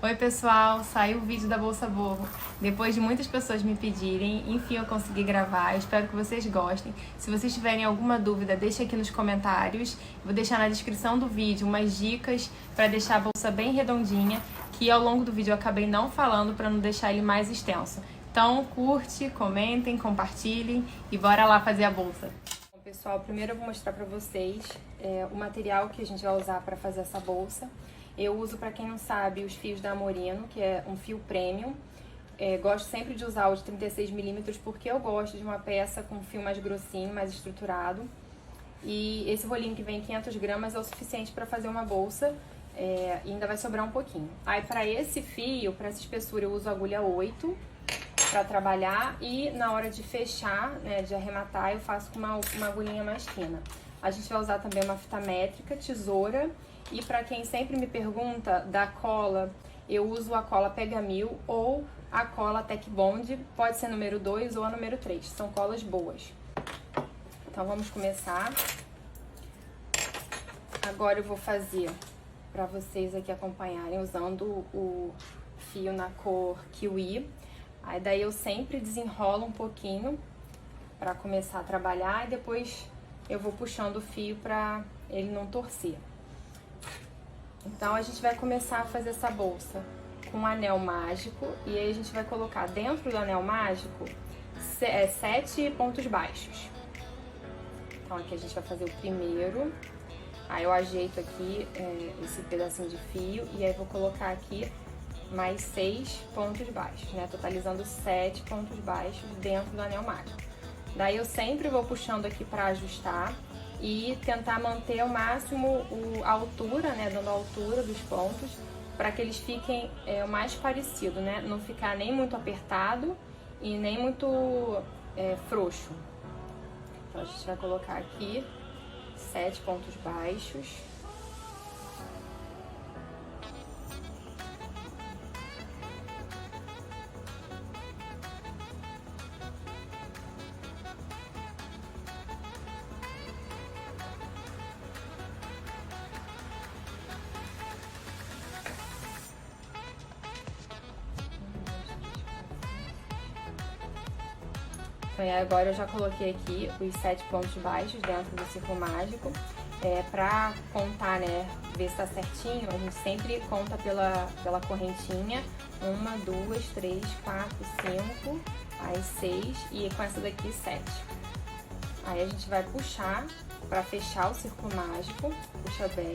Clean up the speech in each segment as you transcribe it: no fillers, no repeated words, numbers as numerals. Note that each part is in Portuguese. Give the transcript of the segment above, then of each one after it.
Oi pessoal, saiu o vídeo da Bolsa Boho. Depois de muitas pessoas me pedirem, enfim eu consegui gravar. Eu espero que vocês gostem. Se vocês tiverem alguma dúvida, deixa aqui nos comentários. Vou deixar na descrição do vídeo umas dicas para deixar a bolsa bem redondinha, que ao longo do vídeo eu acabei não falando para não deixar ele mais extenso. Então curte, comentem, compartilhem e bora lá fazer a bolsa. Bom, pessoal, primeiro eu vou mostrar para vocês o material que a gente vai usar para fazer essa bolsa. Eu uso, para quem não sabe, os fios da Amorino, que é um fio premium. Gosto sempre de usar o de 36mm porque eu gosto de uma peça com fio mais grossinho, mais estruturado. E esse rolinho que vem 500 gramas é o suficiente para fazer uma bolsa e ainda vai sobrar um pouquinho. Aí para esse fio, para essa espessura, eu uso a agulha 8 para trabalhar e na hora de fechar, né, de arrematar, eu faço com uma agulhinha mais fina. A gente vai usar também uma fita métrica, tesoura. E para quem sempre me pergunta da cola, eu uso a cola Pega Mil ou a cola Tec Bond, pode ser número 2 ou a número 3, são colas boas. Então vamos começar. Agora eu vou fazer para vocês aqui acompanharem usando o fio na cor Kiwi. Aí daí eu sempre desenrolo um pouquinho para começar a trabalhar e depois eu vou puxando o fio para ele não torcer. Então a gente vai começar a fazer essa bolsa com um anel mágico e aí a gente vai colocar dentro do anel mágico 7 pontos baixos. Então aqui a gente vai fazer o primeiro, aí eu ajeito aqui esse pedacinho de fio e aí vou colocar aqui mais 6 pontos baixos, né? Totalizando 7 pontos baixos dentro do anel mágico. Daí eu sempre vou puxando aqui para ajustar e tentar manter ao máximo a altura, né, dando a altura dos pontos, para que eles fiquem o mais parecido, né, não ficar nem muito apertado e nem muito frouxo. Então a gente vai colocar aqui 7 pontos baixos. E agora eu já coloquei aqui os 7 pontos baixos dentro do círculo mágico. Pra contar, né, ver se tá certinho, a gente sempre conta pela correntinha. 1, 2, 3, 4, 5, aí 6 e com essa daqui 7. Aí a gente vai puxar pra fechar o círculo mágico, puxa bem.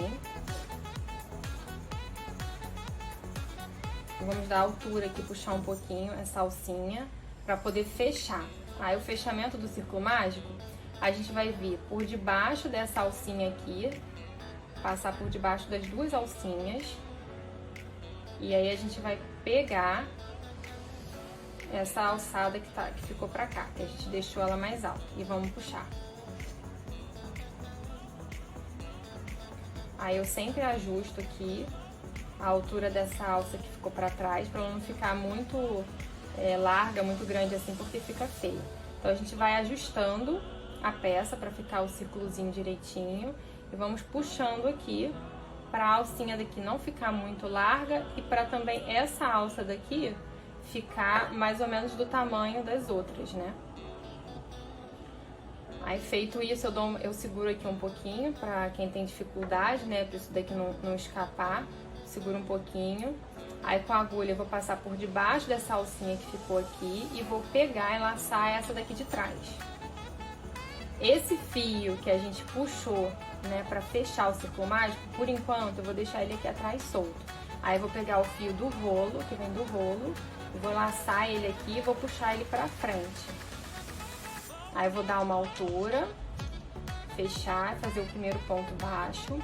E vamos dar altura aqui, puxar um pouquinho essa alcinha pra poder fechar. Aí o fechamento do círculo mágico, a gente vai vir por debaixo dessa alcinha aqui, passar por debaixo das duas alcinhas, e aí a gente vai pegar essa alçada que ficou pra cá, que a gente deixou ela mais alta, e vamos puxar. Aí eu sempre ajusto aqui a altura dessa alça que ficou pra trás, pra ela não ficar muito larga, muito grande assim, porque fica feio. Então a gente vai ajustando a peça para ficar o círculozinho direitinho e vamos puxando aqui para a alcinha daqui não ficar muito larga e para também essa alça daqui ficar mais ou menos do tamanho das outras, né? Aí feito isso, eu seguro aqui um pouquinho para quem tem dificuldade, né, para isso daqui não escapar, seguro um pouquinho. Aí com a agulha eu vou passar por debaixo dessa alcinha que ficou aqui e vou pegar e laçar essa daqui de trás. Esse fio que a gente puxou, né, pra fechar o círculo mágico, por enquanto eu vou deixar ele aqui atrás solto. Aí eu vou pegar o fio do rolo, que vem do rolo, e vou laçar ele aqui e vou puxar ele pra frente. Aí eu vou dar uma altura, fechar, fazer o primeiro ponto baixo.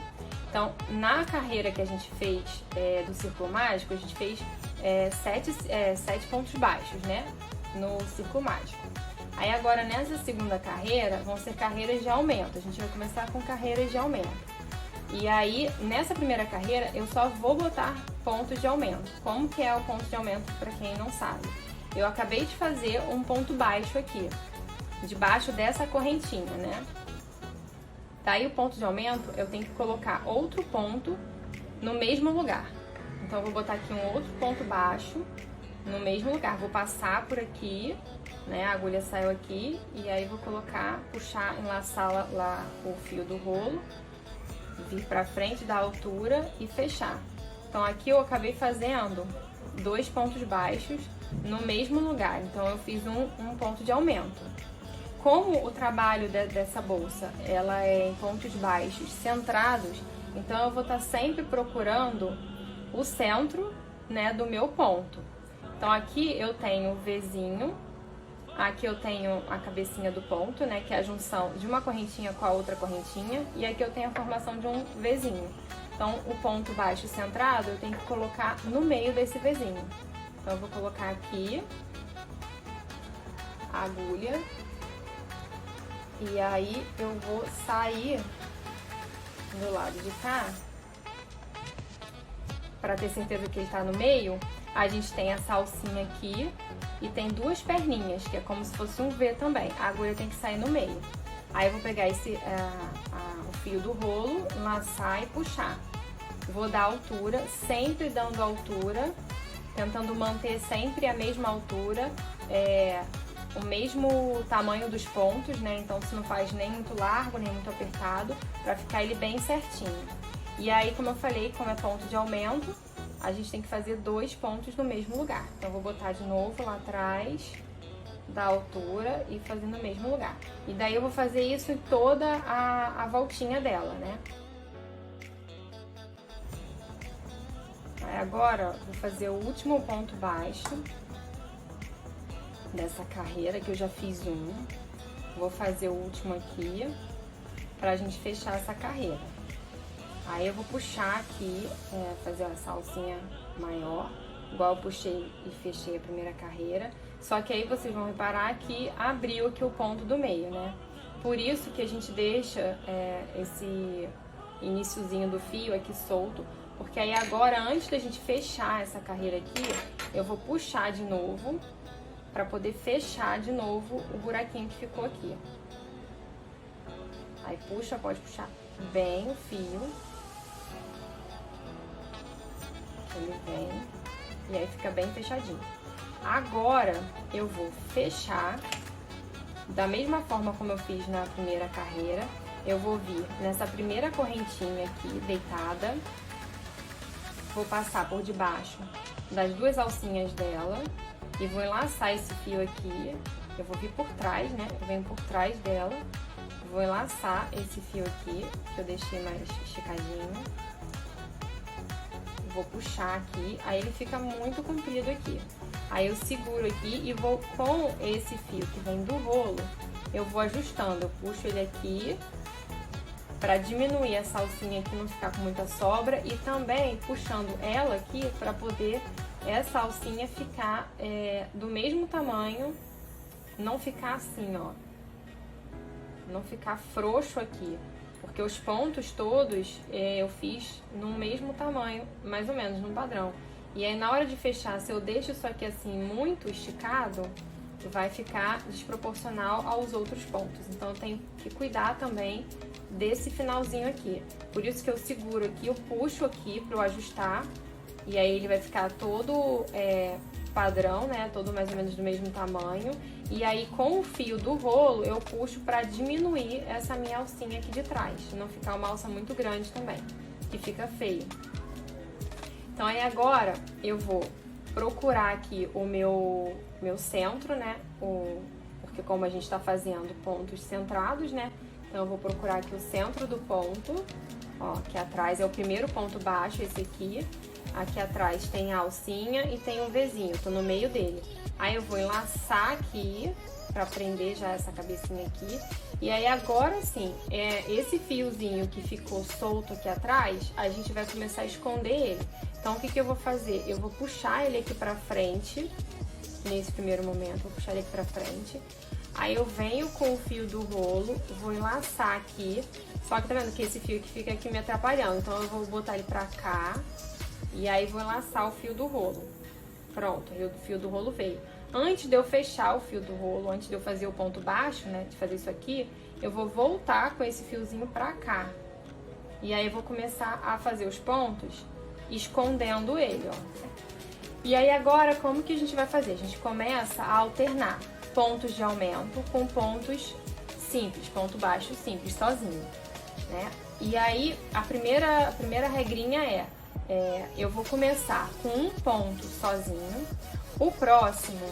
Então, na carreira que a gente fez do círculo mágico, a gente fez 7 pontos baixos, né, no círculo mágico. Aí agora, nessa segunda carreira, vão ser carreiras de aumento. A gente vai começar com carreiras de aumento. E aí, nessa primeira carreira, eu só vou botar pontos de aumento. Como que é o ponto de aumento, para quem não sabe? Eu acabei de fazer um ponto baixo aqui, debaixo dessa correntinha, né? Daí o ponto de aumento, eu tenho que colocar outro ponto no mesmo lugar. Então eu vou botar aqui um outro ponto baixo no mesmo lugar. Vou passar por aqui, né? A agulha saiu aqui e aí vou colocar, puxar, enlaçar lá o fio do rolo, vir pra frente da altura e fechar. Então aqui eu acabei fazendo 2 pontos baixos no mesmo lugar, então eu fiz um ponto de aumento. Como o trabalho dessa bolsa, ela é em pontos baixos centrados, então eu vou estar sempre procurando o centro, né, do meu ponto. Então aqui eu tenho o Vzinho, aqui eu tenho a cabecinha do ponto, né, que é a junção de uma correntinha com a outra correntinha, e aqui eu tenho a formação de um Vzinho. Então o ponto baixo centrado eu tenho que colocar no meio desse Vzinho. Então eu vou colocar aqui a agulha e aí eu vou sair do lado de cá. Para ter certeza que ele tá no meio, a gente tem essa alcinha aqui e tem 2 perninhas, que é como se fosse um V também. A agulha tem que sair no meio. Aí eu vou pegar o fio do rolo, laçar e puxar. Vou dar altura, sempre dando altura, tentando manter sempre a mesma altura, o mesmo tamanho dos pontos, né? Então você não faz nem muito largo, nem muito apertado, para ficar ele bem certinho. E aí, como eu falei, como é ponto de aumento, a gente tem que fazer 2 pontos no mesmo lugar. Então eu vou botar de novo lá atrás, da altura e fazer no mesmo lugar. E daí eu vou fazer isso em toda a voltinha dela, né? Aí agora vou fazer o último ponto baixo dessa carreira, que eu já fiz um. Vou fazer o último aqui pra gente fechar essa carreira. Aí eu vou puxar aqui, fazer essa alcinha maior, igual eu puxei e fechei a primeira carreira. Só que aí vocês vão reparar que abriu aqui o ponto do meio, né? Por isso que a gente deixa esse iniciozinho do fio aqui solto, porque aí agora, antes da gente fechar essa carreira aqui, eu vou puxar de novo, pra poder fechar de novo o buraquinho que ficou aqui. Aí puxa, pode puxar bem o fio. Ele vem e aí fica bem fechadinho. Agora eu vou fechar da mesma forma como eu fiz na primeira carreira. Eu vou vir nessa primeira correntinha aqui, deitada. Vou passar por debaixo das 2 alcinhas dela e vou enlaçar esse fio aqui. Eu vou vir por trás, né? Eu venho por trás dela. Vou enlaçar esse fio aqui, que eu deixei mais esticadinho. Vou puxar aqui, aí ele fica muito comprido aqui. Aí eu seguro aqui e vou com esse fio que vem do rolo, eu vou ajustando. Eu puxo ele aqui para diminuir essa alcinha aqui, não ficar com muita sobra, e também puxando ela aqui para poder essa alcinha ficar do mesmo tamanho, não ficar assim, ó, não ficar frouxo aqui, porque os pontos todos eu fiz no mesmo tamanho, mais ou menos, no padrão. E aí na hora de fechar, se eu deixo isso aqui assim muito esticado, vai ficar desproporcional aos outros pontos. Então eu tenho que cuidar também desse finalzinho aqui. Por isso que eu seguro aqui, eu puxo aqui para eu ajustar, e aí ele vai ficar todo padrão, né? Todo mais ou menos do mesmo tamanho. E aí com o fio do rolo eu puxo para diminuir essa minha alcinha aqui de trás, não ficar uma alça muito grande também, que fica feio. Então aí agora eu vou procurar aqui o meu centro, né? Porque como a gente tá fazendo pontos centrados, né? Então eu vou procurar aqui o centro do ponto, ó, aqui atrás é o primeiro ponto baixo, esse aqui. Aqui atrás tem a alcinha e tem um Vzinho, tô no meio dele. Aí eu vou enlaçar aqui pra prender já essa cabecinha aqui. E aí agora sim, esse fiozinho que ficou solto aqui atrás, a gente vai começar a esconder ele. Então o que que eu vou fazer? Eu vou puxar ele aqui pra frente, nesse primeiro momento, vou puxar ele aqui pra frente. Aí eu venho com o fio do rolo, vou enlaçar aqui. Só que tá vendo que esse fio que fica aqui me atrapalhando, então eu vou botar ele pra cá. E aí vou enlaçar o fio do rolo. Pronto, o fio do rolo veio. Antes de eu fechar o fio do rolo, antes de eu fazer o ponto baixo, né, de fazer isso aqui, eu vou voltar com esse fiozinho pra cá. E aí eu vou começar a fazer os pontos escondendo ele, ó. E aí agora, como que a gente vai fazer? A gente começa a alternar pontos de aumento com pontos simples, ponto baixo simples, sozinho, né? E aí, a primeira regrinha eu vou começar com um ponto sozinho, o próximo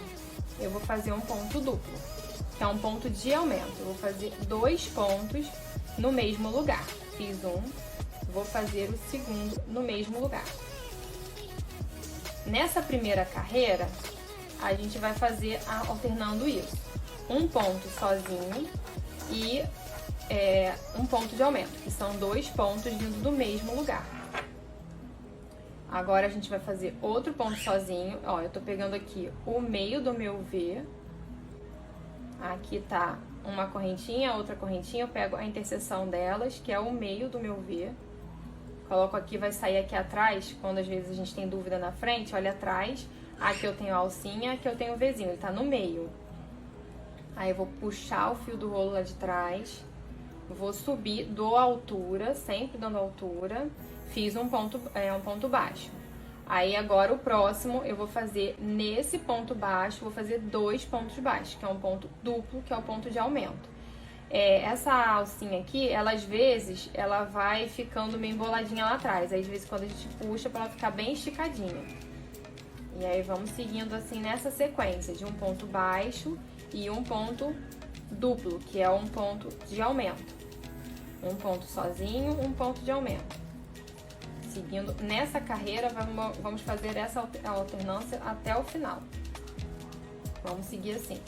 eu vou fazer um ponto duplo, que é um ponto de aumento. Eu vou fazer 2 pontos no mesmo lugar. Fiz um, vou fazer o segundo no mesmo lugar. Nessa primeira carreira, a gente vai fazer alternando isso. Um ponto sozinho e um ponto de aumento, que são 2 pontos vindo do mesmo lugar. Agora a gente vai fazer outro ponto sozinho. Ó, eu tô pegando aqui o meio do meu V. Aqui tá uma correntinha, outra correntinha. Eu pego a interseção delas, que é o meio do meu V. Coloco aqui, vai sair aqui atrás. Quando às vezes a gente tem dúvida na frente, olha atrás. Aqui eu tenho a alcinha, aqui eu tenho o Vzinho, ele tá no meio. Aí eu vou puxar o fio do rolo lá de trás. Vou subir, dou altura, sempre dando altura. Fiz um ponto baixo. Aí agora o próximo eu vou fazer nesse ponto baixo, vou fazer 2 pontos baixos, que é um ponto duplo, que é o ponto de aumento. Essa alcinha aqui, ela às vezes, ela vai ficando meio emboladinha lá atrás. Aí, às vezes, quando a gente puxa, pra ela ficar bem esticadinha. E aí, vamos seguindo assim nessa sequência de um ponto baixo e um ponto duplo, que é um ponto de aumento. Um ponto sozinho, um ponto de aumento. Seguindo nessa carreira, vamos fazer essa alternância até o final. Vamos seguir assim.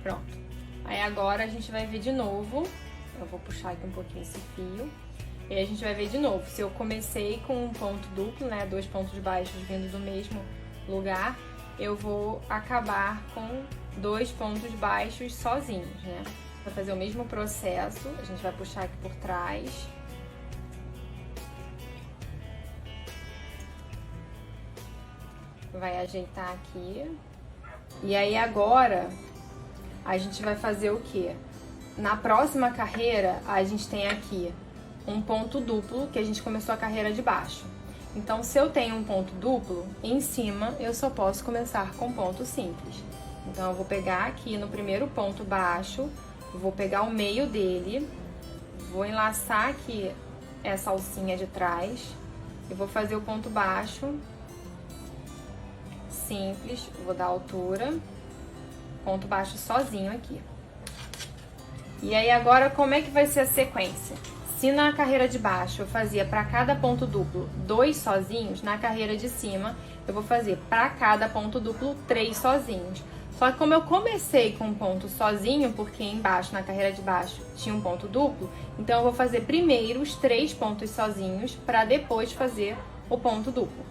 Pronto. Aí agora a gente vai ver de novo. Eu vou puxar aqui um pouquinho esse fio. E aí a gente vai ver de novo. Se eu comecei com um ponto duplo, né? 2 pontos baixos vindo do mesmo lugar, eu vou acabar com 2 pontos baixos sozinhos, né? Vai fazer o mesmo processo. A gente vai puxar aqui por trás. Vai ajeitar aqui. E aí agora a gente vai fazer o quê? Na próxima carreira, a gente tem aqui um ponto duplo, que a gente começou a carreira de baixo. Então, se eu tenho um ponto duplo, em cima eu só posso começar com ponto simples. Então, eu vou pegar aqui no primeiro ponto baixo, vou pegar o meio dele, vou enlaçar aqui essa alcinha de trás e vou fazer o ponto baixo simples, vou dar altura, ponto baixo sozinho aqui. E aí agora como é que vai ser a sequência? Se na carreira de baixo eu fazia para cada ponto duplo 2 sozinhos, na carreira de cima eu vou fazer para cada ponto duplo 3 sozinhos. Só que como eu comecei com um ponto sozinho, porque embaixo, na carreira de baixo, tinha um ponto duplo, então eu vou fazer primeiro os 3 pontos sozinhos para depois fazer o ponto duplo.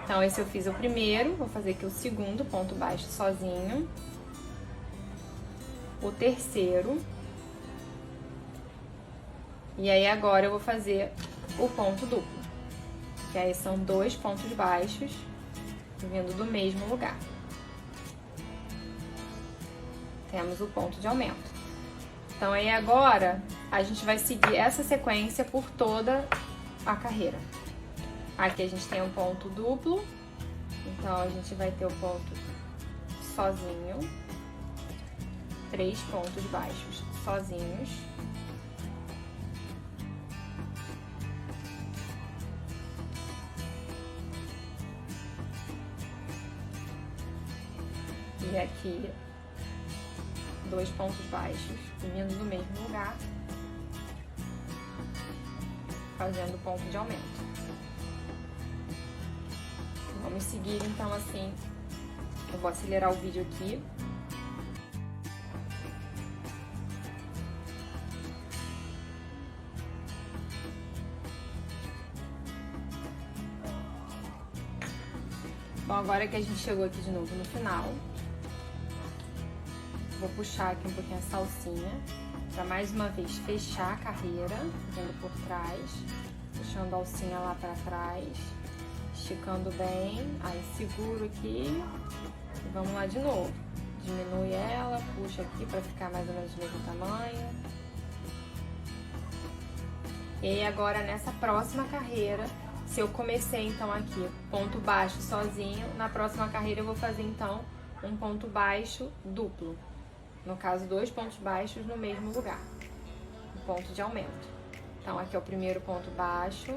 Então esse eu fiz o primeiro, vou fazer aqui o segundo ponto baixo sozinho, o terceiro, e aí agora eu vou fazer o ponto duplo, que aí são 2 pontos baixos vindo do mesmo lugar. Temos o ponto de aumento. Então aí agora a gente vai seguir essa sequência por toda a carreira. Aqui a gente tem um ponto duplo, então a gente vai ter o ponto sozinho, 3 pontos baixos sozinhos, e aqui 2 pontos baixos vindo do mesmo lugar, fazendo ponto de aumento. Vamos seguir então assim. Eu vou acelerar o vídeo aqui. Bom, agora que a gente chegou aqui de novo no final, vou puxar aqui um pouquinho essa alcinha para mais uma vez fechar a carreira, vindo por trás, puxando a alcinha lá para trás, esticando bem, aí seguro aqui e vamos lá de novo. Diminui ela, puxa aqui para ficar mais ou menos do mesmo tamanho. E aí agora nessa próxima carreira, se eu comecei então aqui ponto baixo sozinho, na próxima carreira eu vou fazer então um ponto baixo duplo. No caso, 2 pontos baixos no mesmo lugar, um ponto de aumento. Então aqui é o primeiro ponto baixo.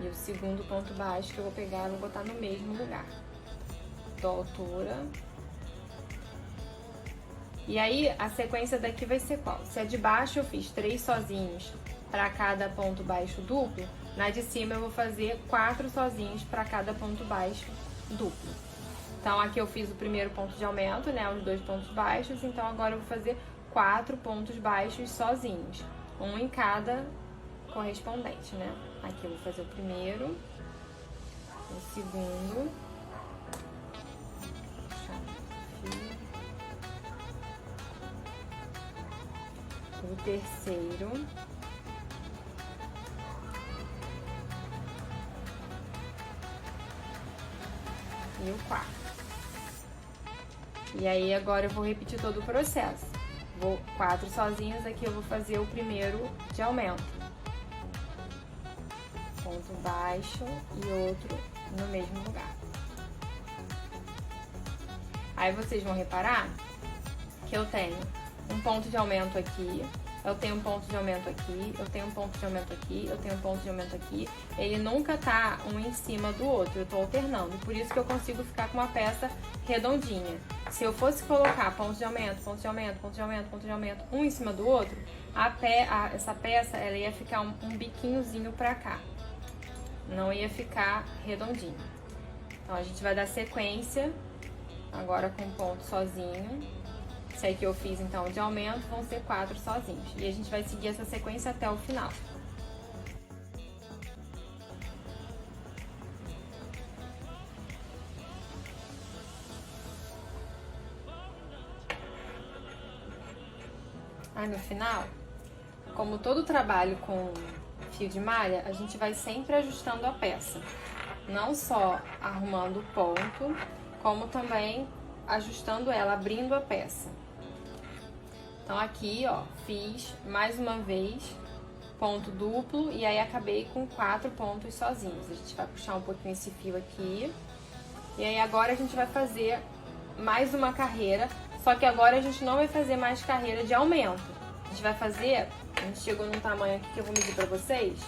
E o segundo ponto baixo que eu vou pegar e vou botar no mesmo lugar. Dou altura. E aí, a sequência daqui vai ser qual? Se a de baixo eu fiz 3 sozinhos para cada ponto baixo duplo, na de cima eu vou fazer 4 sozinhos para cada ponto baixo duplo. Então, aqui eu fiz o primeiro ponto de aumento, né? Os 2 pontos baixos. Então, agora eu vou fazer 4 pontos baixos sozinhos. Um em cada correspondente, né? Aqui eu vou fazer o primeiro, o segundo, o terceiro, e o quarto. E aí agora eu vou repetir todo o processo. Vou 4 sozinhos, aqui eu vou fazer o primeiro de aumento. Ponto baixo e outro no mesmo lugar. Aí vocês vão reparar que eu tenho um ponto de aumento aqui, eu tenho um ponto de aumento aqui, eu tenho um ponto de aumento aqui, eu tenho um ponto de aumento aqui. Ele nunca tá um em cima do outro, eu tô alternando. Por isso que eu consigo ficar com uma peça redondinha. Se eu fosse colocar ponto de aumento, ponto de aumento, ponto de aumento, ponto de aumento, um em cima do outro, essa peça ela ia ficar um biquinhozinho pra cá. Não ia ficar redondinho. Então, a gente vai dar sequência agora com ponto sozinho. Esse aí que eu fiz, então, de aumento, vão ser 4 sozinhos. E a gente vai seguir essa sequência até o final. Aí, no final, como todo trabalho com fio de malha, a gente vai sempre ajustando a peça. Não só arrumando o ponto, como também ajustando ela, abrindo a peça. Então aqui, ó, fiz mais uma vez ponto duplo e aí acabei com 4 pontos sozinhos. A gente vai puxar um pouquinho esse fio aqui. E aí agora a gente vai fazer mais uma carreira, só que agora a gente não vai fazer mais carreira de aumento. A gente vai fazer, a gente chegou num tamanho aqui que eu vou medir pra vocês.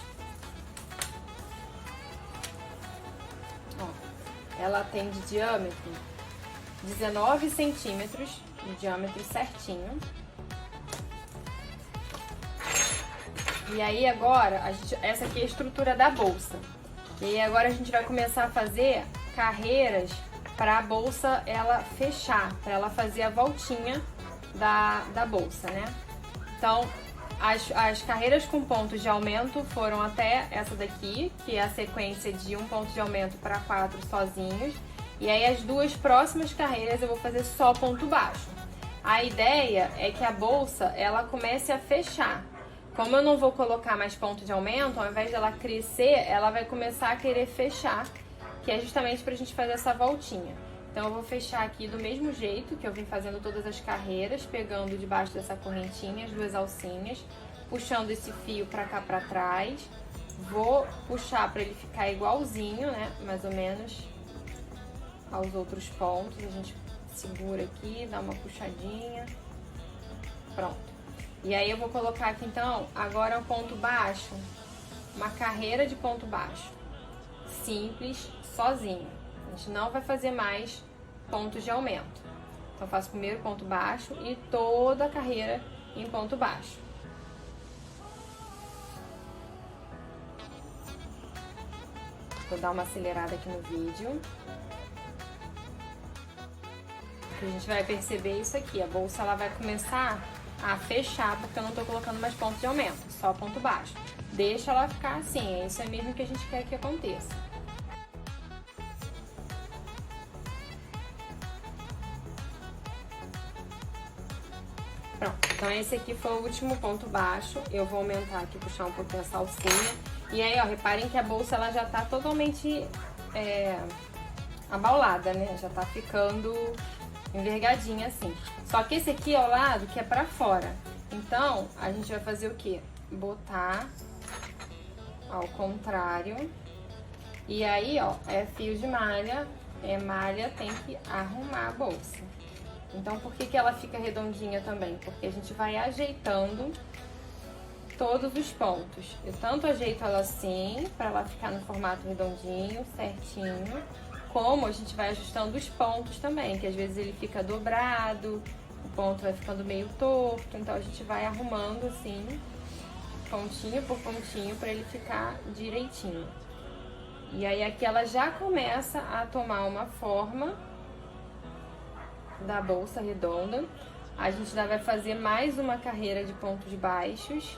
Ó, ela tem de diâmetro 19 centímetros, de diâmetro certinho. E aí agora, essa aqui é a estrutura da bolsa. E aí agora a gente vai começar a fazer carreiras para a bolsa ela fechar, para ela fazer a voltinha da bolsa, né? Então, as carreiras com pontos de aumento foram até essa daqui, que é a sequência de um ponto de aumento para 4 sozinhos. E aí as 2 próximas carreiras eu vou fazer só ponto baixo. A ideia é que a bolsa ela comece a fechar. Como eu não vou colocar mais ponto de aumento, ao invés dela crescer, ela vai começar a querer fechar, que é justamente pra gente fazer essa voltinha. Então eu vou fechar aqui do mesmo jeito que eu vim fazendo todas as carreiras, pegando debaixo dessa correntinha as 2 alcinhas, puxando esse fio pra cá pra trás. Vou puxar pra ele ficar igualzinho, né, mais ou menos aos outros pontos. A gente segura aqui, dá uma puxadinha. Pronto. E aí eu vou colocar aqui então, agora um ponto baixo, uma carreira de ponto baixo, simples, sozinho. A gente não vai fazer mais pontos de aumento. Então eu faço primeiro ponto baixo e toda a carreira em ponto baixo. Vou dar uma acelerada aqui no vídeo. A gente vai perceber isso aqui, a bolsa ela vai começar a fechar, porque eu não tô colocando mais ponto de aumento, só ponto baixo. Deixa ela ficar assim, é isso mesmo que a gente quer que aconteça. Pronto, então esse aqui foi o último ponto baixo. Eu vou aumentar aqui, puxar um pouquinho essa alcinha. E aí, ó, reparem que a bolsa ela já tá totalmente abaulada, né? Já tá ficando envergadinha assim. Só que esse aqui é o lado que é pra fora. Então, a gente vai fazer o quê? Botar ao contrário. E aí, ó, é fio de malha, malha, tem que arrumar a bolsa. Então, por que ela fica redondinha também? Porque a gente vai ajeitando todos os pontos. Eu tanto ajeito ela assim, pra ela ficar no formato redondinho, certinho, como a gente vai ajustando os pontos também, que às vezes ele fica dobrado, o ponto vai ficando meio torto, então a gente vai arrumando assim, pontinho por pontinho, pra ele ficar direitinho. E aí aqui ela já começa a tomar uma forma da bolsa redonda. A gente ainda vai fazer mais uma carreira de pontos baixos,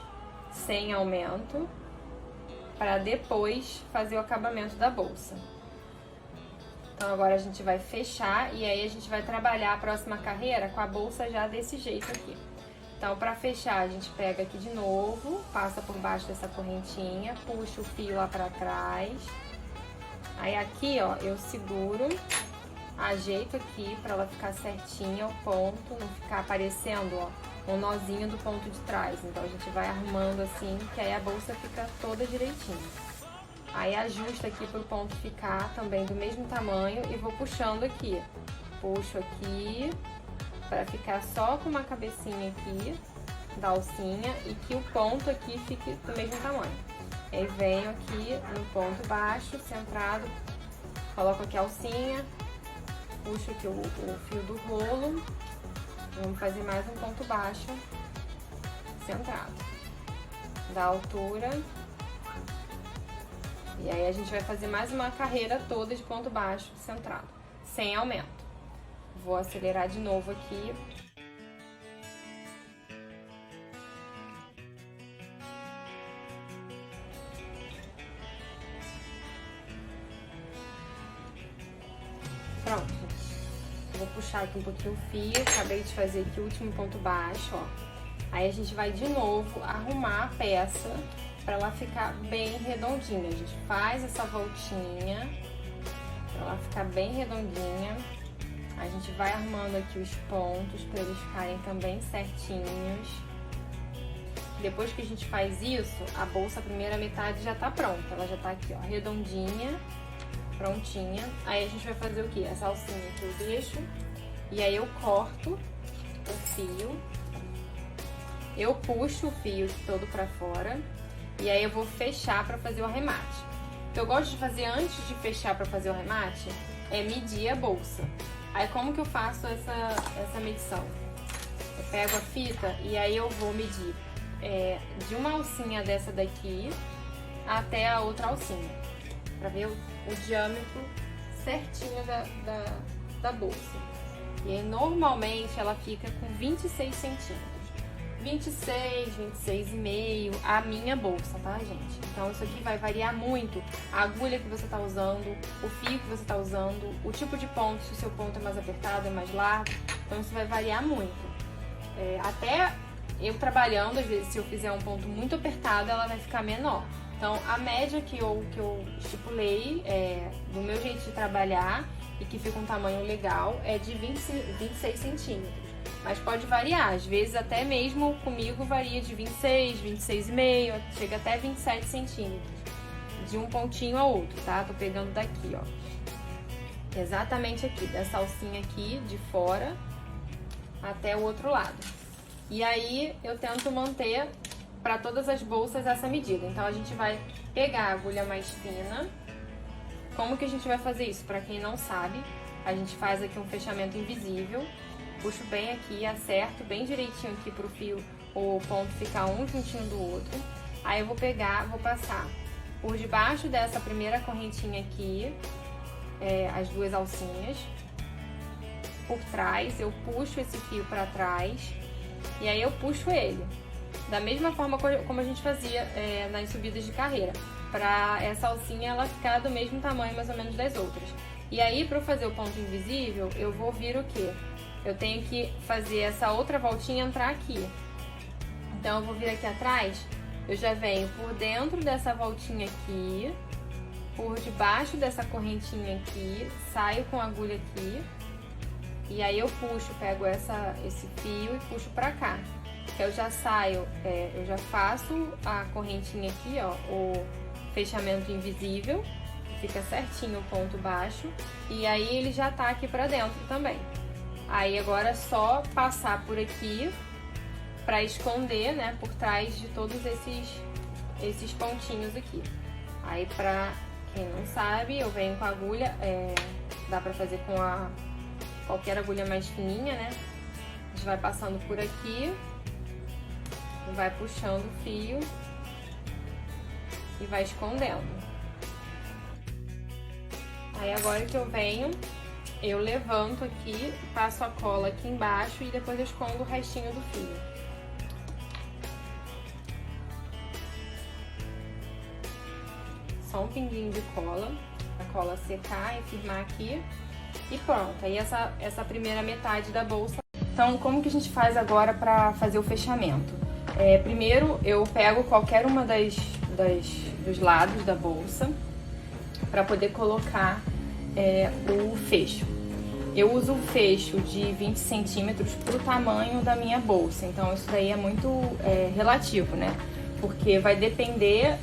sem aumento, para depois fazer o acabamento da bolsa. Então agora a gente vai fechar e aí a gente vai trabalhar a próxima carreira com a bolsa já desse jeito aqui. Então, para fechar, a gente pega aqui de novo, passa por baixo dessa correntinha, puxa o fio lá para trás. Aí aqui, ó, eu seguro, ajeito aqui para ela ficar certinha o ponto, não ficar aparecendo, ó, um nozinho do ponto de trás. Então a gente vai arrumando assim, que aí a bolsa fica toda direitinho. Aí ajusta aqui pro ponto ficar também do mesmo tamanho e vou puxando aqui. Puxo aqui para ficar só com uma cabecinha aqui da alcinha e que o ponto aqui fique do mesmo tamanho. Aí venho aqui no ponto baixo, centrado, coloco aqui a alcinha, puxo aqui o fio do rolo, vamos fazer mais um ponto baixo, centrado, da altura, e aí a gente vai fazer mais uma carreira toda de ponto baixo, centrado, sem aumento. Vou acelerar de novo aqui. Pronto. Vou puxar aqui um pouquinho o fio, acabei de fazer aqui o último ponto baixo, ó. Aí a gente vai de novo arrumar a peça para ela ficar bem redondinha. A gente faz essa voltinha para ela ficar bem redondinha. A gente vai arrumando aqui os pontos para eles ficarem também certinhos. Depois que a gente faz isso, a bolsa, a primeira metade já tá pronta. Ela já tá aqui, ó, redondinha, prontinha. Aí a gente vai fazer o quê? Essa alcinha que eu deixo e aí eu corto o fio. Eu puxo o fio todo pra fora e aí eu vou fechar pra fazer o arremate. O que eu gosto de fazer antes de fechar pra fazer o arremate é medir a bolsa. Aí como que eu faço essa medição? Eu pego a fita e aí eu vou medir de uma alcinha dessa daqui até a outra alcinha, pra ver o diâmetro certinho da bolsa. E aí normalmente ela fica com 26 centímetros. 26, 26,5 a minha bolsa, tá, gente? Então isso aqui vai variar muito a agulha que você tá usando, o fio que você tá usando, o tipo de ponto, se o seu ponto é mais apertado, é mais largo. Então isso vai variar muito. Até eu trabalhando, às vezes, se eu fizer um ponto muito apertado, ela vai ficar menor. Então a média que eu estipulei do meu jeito de trabalhar e que fica um tamanho legal é de 26 centímetros. Mas pode variar, às vezes até mesmo comigo varia de 26, 26,5, chega até 27 centímetros. De um pontinho ao outro, tá? Tô pegando daqui, ó. Exatamente aqui, dessa alcinha aqui de fora até o outro lado. E aí eu tento manter para todas as bolsas essa medida. Então a gente vai pegar a agulha mais fina. Como que a gente vai fazer isso? Para quem não sabe, a gente faz aqui um fechamento invisível. Puxo bem aqui, acerto bem direitinho aqui pro fio, o ponto ficar um juntinho do outro. Aí eu vou pegar, vou passar por debaixo dessa primeira correntinha aqui, as duas alcinhas. Por trás, eu puxo esse fio pra trás e aí eu puxo ele. Da mesma forma como a gente fazia nas subidas de carreira, pra essa alcinha ela ficar do mesmo tamanho mais ou menos das outras. E aí, pra eu fazer o ponto invisível, eu vou vir o quê? Eu tenho que fazer essa outra voltinha entrar aqui. Então, eu vou vir aqui atrás, eu já venho por dentro dessa voltinha aqui, por debaixo dessa correntinha aqui, saio com a agulha aqui, E aí eu puxo, pego esse fio e puxo pra cá. Que eu já saio, eu já faço a correntinha aqui, ó, o fechamento invisível, que fica certinho o ponto baixo. E aí ele já tá aqui pra dentro também. Aí agora é só passar por aqui pra esconder, né, por trás de todos esses pontinhos aqui. Aí pra quem não sabe, eu venho com a agulha, dá pra fazer com qualquer agulha mais fininha, né? A gente vai passando por aqui, vai puxando o fio e vai escondendo. Aí agora que eu venho, eu levanto aqui, passo a cola aqui embaixo e depois eu escondo o restinho do fio. Só um pinguinho de cola, a cola secar e firmar aqui e pronto. Aí essa primeira metade da bolsa. Então, como que a gente faz agora para fazer o fechamento? Primeiro, eu pego qualquer uma dos lados da bolsa para poder colocar o fecho. Eu uso o fecho de 20 centímetros para o tamanho da minha bolsa, então isso daí é muito relativo, né? Porque vai depender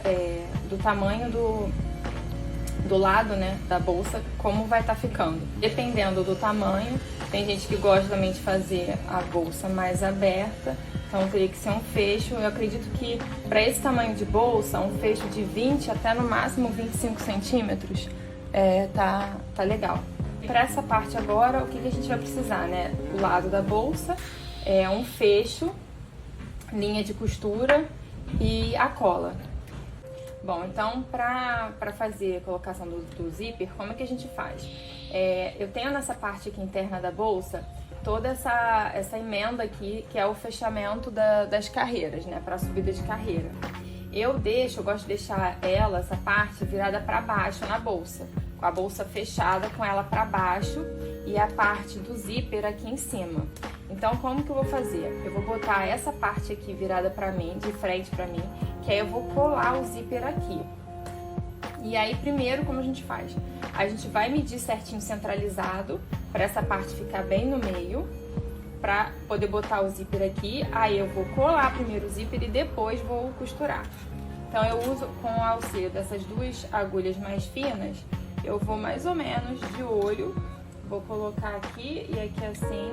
do tamanho do lado, né, da bolsa, como vai estar ficando. Dependendo do tamanho, tem gente que gosta também de fazer a bolsa mais aberta, então teria que ser um fecho. Eu acredito que para esse tamanho de bolsa, um fecho de 20 até no máximo 25 centímetros tá legal. Para essa parte agora, o que a gente vai precisar, né? O lado da bolsa, um fecho, linha de costura e a cola. Bom, então para fazer a colocação do zíper, como é que a gente faz? Eu tenho nessa parte aqui interna da bolsa toda essa emenda aqui, que é o fechamento das carreiras, né, para a subida de carreira. Eu gosto de deixar essa parte virada para baixo na bolsa, com a bolsa fechada com ela para baixo e a parte do zíper aqui em cima. Então, como que eu vou fazer? Eu vou botar essa parte aqui virada para mim, de frente para mim, que aí eu vou colar o zíper aqui. E aí, primeiro, como a gente faz? A gente vai medir certinho centralizado, para essa parte ficar bem no meio, para poder botar o zíper aqui. Aí eu vou colar primeiro o zíper e depois vou costurar. Então, eu uso com o auxílio dessas duas agulhas mais finas, eu vou mais ou menos de olho, vou colocar aqui e aqui assim,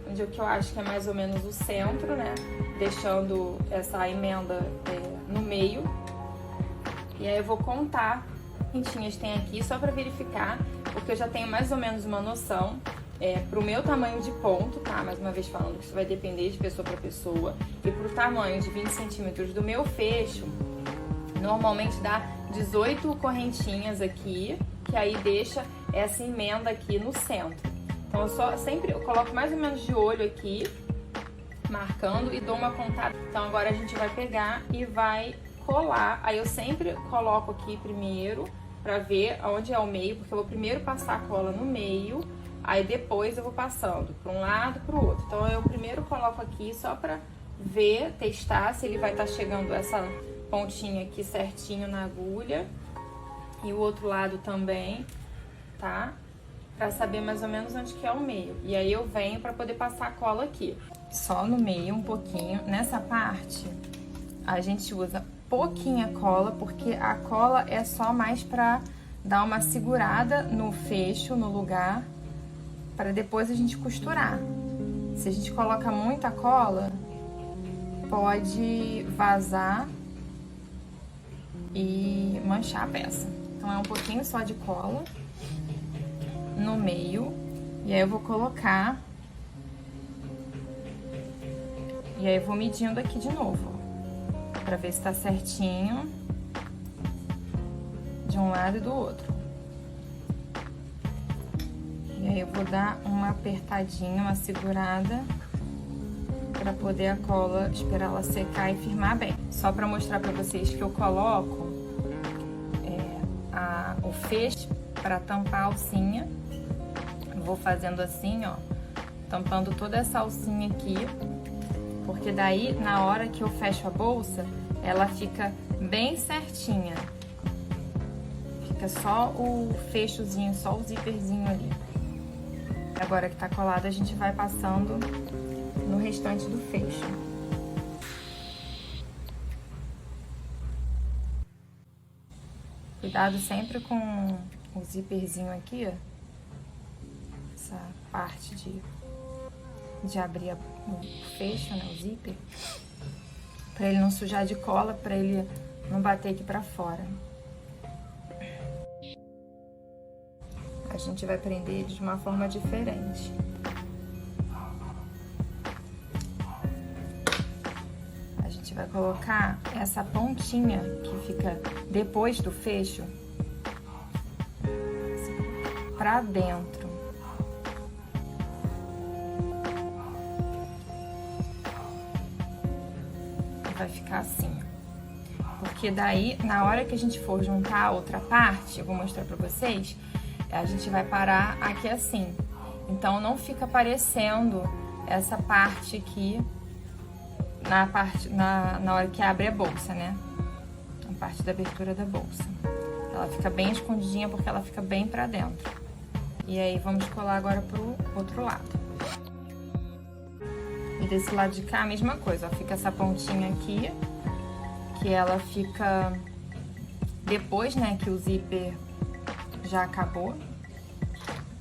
onde o que eu acho que é mais ou menos o centro, né? Deixando essa emenda no meio. E aí eu vou contar quantas pintinhas tem aqui, só para verificar, porque eu já tenho mais ou menos uma noção pro meu tamanho de ponto, tá? Mais uma vez falando que isso vai depender de pessoa para pessoa. E pro tamanho de 20 centímetros do meu fecho, normalmente dá 18 correntinhas aqui, que aí deixa essa emenda aqui no centro. Então eu coloco mais ou menos de olho aqui, marcando e dou uma contada. Então agora a gente vai pegar e vai colar. Aí eu sempre coloco aqui primeiro pra ver onde é o meio, porque eu vou primeiro passar a cola no meio, aí depois eu vou passando para um lado para o outro. Então eu primeiro coloco aqui só pra ver, testar se ele vai estar chegando essa pontinha aqui certinho na agulha e o outro lado também, tá? Pra saber mais ou menos onde que é o meio. E aí eu venho pra poder passar a cola aqui. Só no meio, um pouquinho. Nessa parte, a gente usa pouquinha cola, porque a cola é só mais pra dar uma segurada no fecho, no lugar, para depois a gente costurar. Se a gente coloca muita cola, pode vazar e manchar a peça. Então é um pouquinho só de cola no meio, e aí eu vou colocar, e aí eu vou medindo aqui de novo, pra ver se tá certinho de um lado e do outro. E aí eu vou dar uma apertadinha, uma segurada, pra poder a cola, esperar ela secar e firmar bem. Só pra mostrar pra vocês que eu coloco o fecho pra tampar a alcinha. Vou fazendo assim, ó, tampando toda essa alcinha aqui, porque daí, na hora que eu fecho a bolsa, ela fica bem certinha. Fica só o fechozinho, só o zíperzinho ali. Agora que tá colado, a gente vai passando no restante do fecho. Cuidado sempre com o zíperzinho aqui, ó. Essa parte de abrir o fecho, né, o zíper. Pra ele não sujar de cola, pra ele não bater aqui pra fora. A gente vai prender ele de uma forma diferente. A gente vai colocar essa pontinha que fica depois do fecho pra dentro. Vai ficar assim. Porque daí, na hora que a gente for juntar a outra parte, eu vou mostrar pra vocês, a gente vai parar aqui assim. Então, não fica aparecendo essa parte aqui na hora que abre a bolsa, né? A parte da abertura da bolsa. Ela fica bem escondidinha porque ela fica bem pra dentro. E aí, vamos colar agora pro outro lado. E desse lado de cá, a mesma coisa, ó. Fica essa pontinha aqui, que ela fica depois, né, que o zíper já acabou.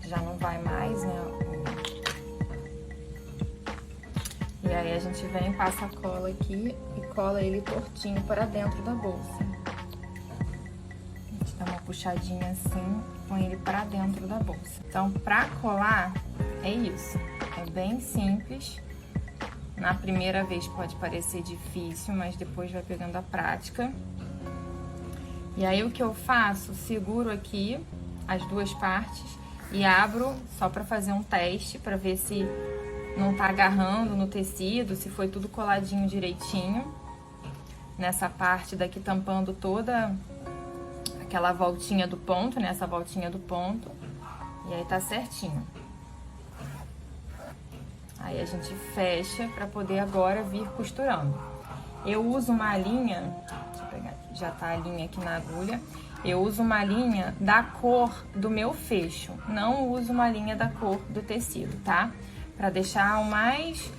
Já não vai mais, né? E aí a gente vem, passa a cola aqui e cola ele tortinho para dentro da bolsa. A gente dá uma puxadinha assim, põe ele para dentro da bolsa. Então, pra colar, é isso. É bem simples. Na primeira vez pode parecer difícil, mas depois vai pegando a prática. E aí o que eu faço? Seguro aqui as duas partes e abro só para fazer um teste, para ver se não tá agarrando no tecido, se foi tudo coladinho direitinho. Nessa parte daqui tampando toda aquela voltinha do ponto, né? Essa voltinha do ponto. E aí tá certinho. Aí a gente fecha para poder agora vir costurando. Eu uso uma linha, deixa eu pegar aqui, já tá a linha aqui na agulha. Eu uso uma linha da cor do meu fecho, não uso uma linha da cor do tecido, tá? Para deixar o mais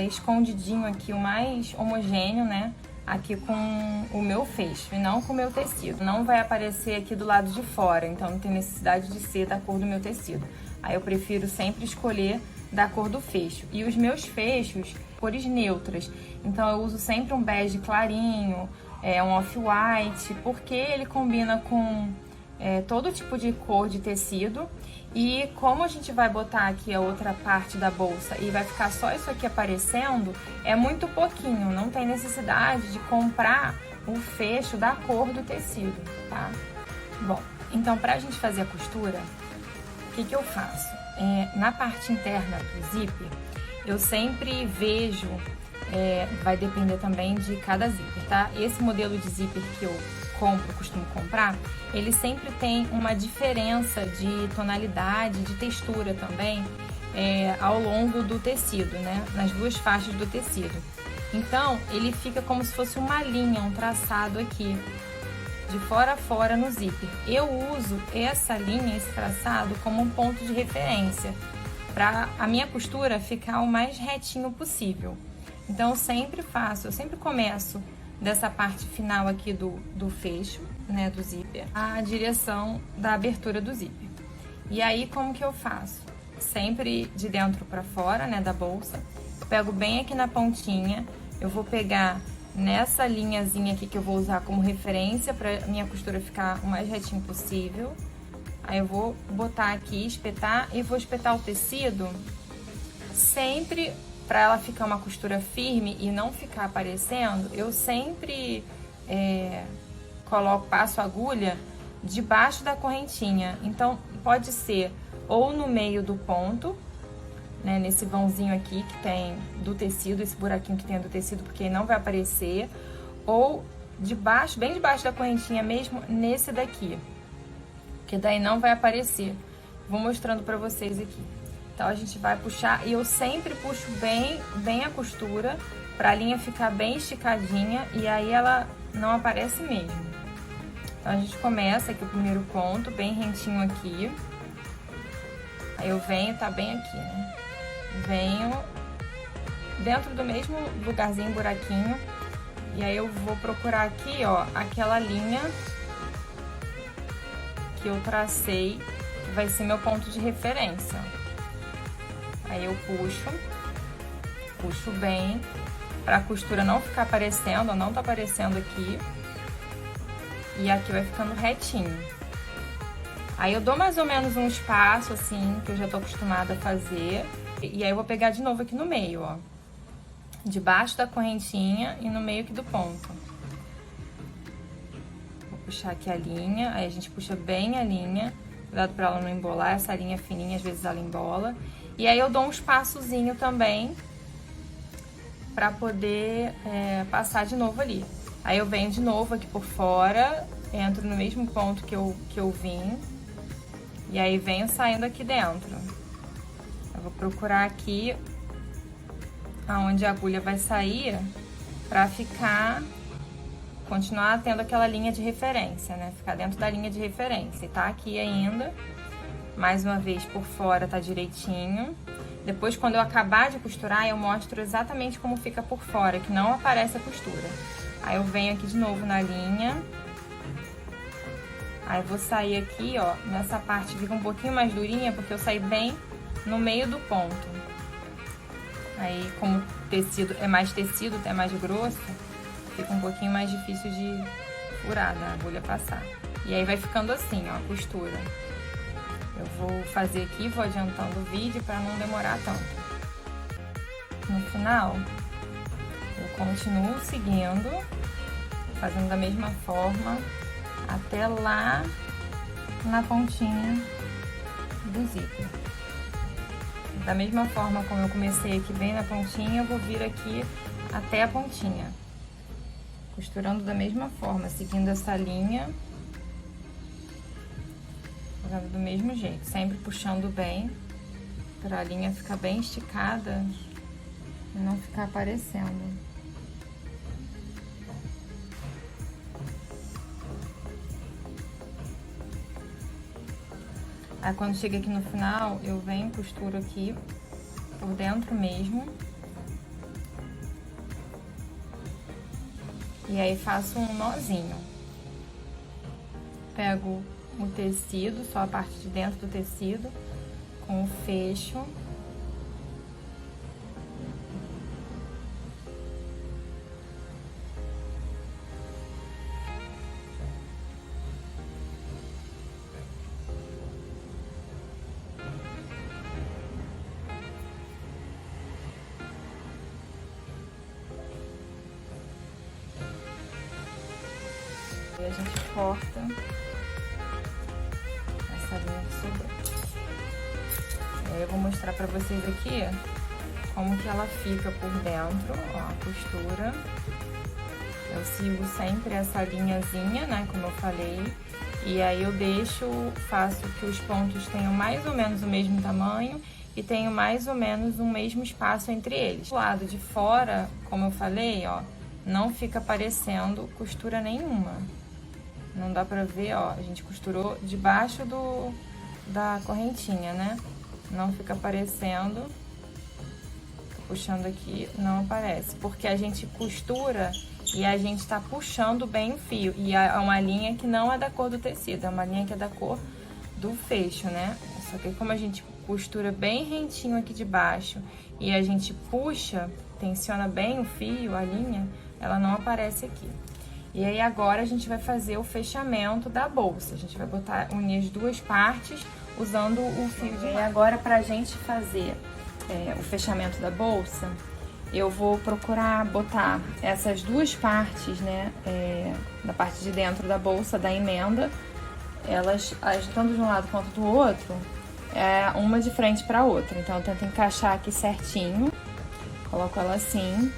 escondidinho aqui, o mais homogêneo, né? Aqui com o meu fecho e não com o meu tecido. Não vai aparecer aqui do lado de fora, então não tem necessidade de ser da cor do meu tecido. Aí eu prefiro sempre escolher da cor do fecho. E os meus fechos, cores neutras. Então eu uso sempre um bege clarinho, um off-white, porque ele combina com todo tipo de cor de tecido. E como a gente vai botar aqui a outra parte da bolsa e vai ficar só isso aqui aparecendo, é muito pouquinho, não tem necessidade de comprar o fecho da cor do tecido, tá? Bom, então pra gente fazer a costura, o que eu faço? Na parte interna do zíper, eu sempre vejo, vai depender também de cada zíper, tá? Esse modelo de zíper que eu costumo comprar, ele sempre tem uma diferença de tonalidade, de textura também, ao longo do tecido, né? Nas duas faixas do tecido. Então, ele fica como se fosse uma linha, um traçado aqui, de fora a fora no zíper. Eu uso essa linha, esse traçado, como um ponto de referência, para a minha costura ficar o mais retinho possível. Então, eu sempre começo dessa parte final aqui do fecho, né, do zíper, a direção da abertura do zíper. E aí, como que eu faço? Sempre de dentro para fora, né, da bolsa. Pego bem aqui na pontinha, eu vou pegar nessa linhazinha aqui que eu vou usar como referência para minha costura ficar o mais retinho possível. Aí eu vou botar aqui, espetar e vou espetar o tecido sempre para ela ficar uma costura firme e não ficar aparecendo. Eu sempre passo a agulha debaixo da correntinha. Então pode ser ou no meio do ponto, né, nesse vãozinho aqui que tem do tecido, esse buraquinho que tem do tecido, porque não vai aparecer, ou debaixo, bem debaixo da correntinha mesmo, nesse daqui, que daí não vai aparecer. Vou mostrando pra vocês aqui. Então a gente vai puxar, e eu sempre puxo bem a costura, pra linha ficar bem esticadinha, e aí ela não aparece mesmo. Então a gente começa aqui o primeiro ponto, bem rentinho aqui. Aí eu venho, tá bem aqui, né? Venho dentro do mesmo lugarzinho, buraquinho. E aí eu vou procurar aqui, ó, aquela linha que eu tracei, que vai ser meu ponto de referência. Aí eu puxo bem, pra costura não ficar aparecendo, ó, não tá aparecendo aqui. E aqui vai ficando retinho. Aí eu dou mais ou menos um espaço, assim, que eu já tô acostumada a fazer. E aí eu vou pegar de novo aqui no meio, ó. Debaixo da correntinha e no meio aqui do ponto. Vou puxar aqui a linha, aí a gente puxa bem a linha. Cuidado pra ela não embolar, essa linha fininha, às vezes ela embola. E aí eu dou um espaçozinho também pra poder passar de novo ali. Aí eu venho de novo aqui por fora, entro no mesmo ponto que eu vim. E aí venho saindo aqui dentro. Eu vou procurar aqui aonde a agulha vai sair pra continuar tendo aquela linha de referência, né? Ficar dentro da linha de referência. E tá aqui ainda. Mais uma vez por fora tá direitinho. Depois, quando eu acabar de costurar, eu mostro exatamente como fica por fora, que não aparece a costura. Aí eu venho aqui de novo na linha. Aí eu vou sair aqui, ó, nessa parte fica um pouquinho mais durinha, porque eu saí bem no meio do ponto. Aí, como o tecido é mais grosso, fica um pouquinho mais difícil de furar, da agulha passar. E aí vai ficando assim, ó, a costura. Eu vou fazer aqui, vou adiantando o vídeo para não demorar tanto. No final, eu continuo seguindo, fazendo da mesma forma, até lá na pontinha do zíper. Da mesma forma como eu comecei aqui bem na pontinha, eu vou vir aqui até a pontinha. Costurando da mesma forma, seguindo essa linha. Fazendo do mesmo jeito, sempre puxando bem, para a linha ficar bem esticada e não ficar aparecendo. Aí quando chega aqui no final, eu venho e costuro aqui por dentro mesmo. E aí faço um nozinho. Pego o tecido, só a parte de dentro do tecido, com o fecho. E a gente corta essa linha que sobrou. E aí eu vou mostrar pra vocês aqui como que ela fica por dentro, ó, a costura. Eu sigo sempre essa linhazinha, né, como eu falei. E aí eu faço que os pontos tenham mais ou menos o mesmo tamanho e tenham mais ou menos o mesmo espaço entre eles. Do lado de fora, como eu falei, ó, não fica aparecendo costura nenhuma. Não dá pra ver, ó, a gente costurou debaixo da correntinha, né? Não fica aparecendo. Tô puxando aqui, não aparece. Porque a gente costura e a gente tá puxando bem o fio. E é uma linha que não é da cor do tecido, é uma linha que é da cor do fecho, né? Só que como a gente costura bem rentinho aqui de baixo e a gente puxa, tensiona bem o fio, a linha, ela não aparece aqui. E aí agora a gente vai fazer o fechamento da bolsa. A gente vai unir as duas partes usando o fio de malha. E agora pra gente fazer o fechamento da bolsa, eu vou procurar botar essas duas partes, né, da parte de dentro da bolsa, da emenda, elas tanto de um lado quanto do outro, uma de frente pra outra. Então eu tento encaixar aqui certinho, coloco ela assim.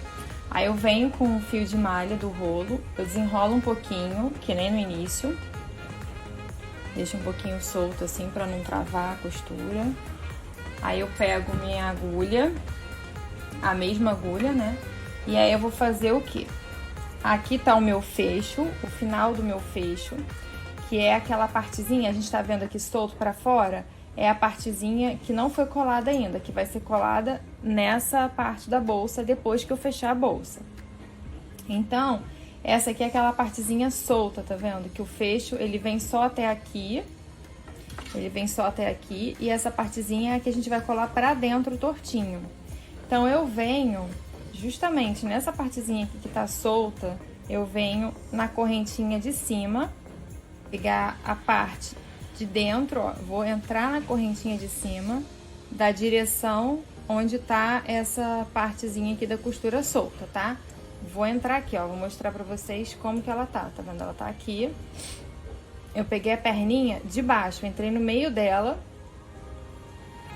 Aí eu venho com o fio de malha do rolo, eu desenrolo um pouquinho, que nem no início. Deixo um pouquinho solto assim pra não travar a costura. Aí eu pego minha agulha, a mesma agulha, né? E aí eu vou fazer o quê? Aqui tá o meu fecho, o final do meu fecho, que é aquela partezinha, a gente tá vendo aqui solto pra fora, é a partezinha que não foi colada ainda, que vai ser colada nessa parte da bolsa depois que eu fechar a bolsa. Então, essa aqui é aquela partezinha solta, tá vendo? Que o fecho, ele vem só até aqui. Ele vem só até aqui. E essa partezinha é a que a gente vai colar pra dentro tortinho. Então, eu venho justamente nessa partezinha aqui que tá solta, eu venho na correntinha de cima, pegar a parte de dentro, ó, vou entrar na correntinha de cima, da direção onde tá essa partezinha aqui da costura solta, tá? Vou entrar aqui, ó, vou mostrar pra vocês como que ela tá vendo? Ela tá aqui. Eu peguei a perninha de baixo, entrei no meio dela,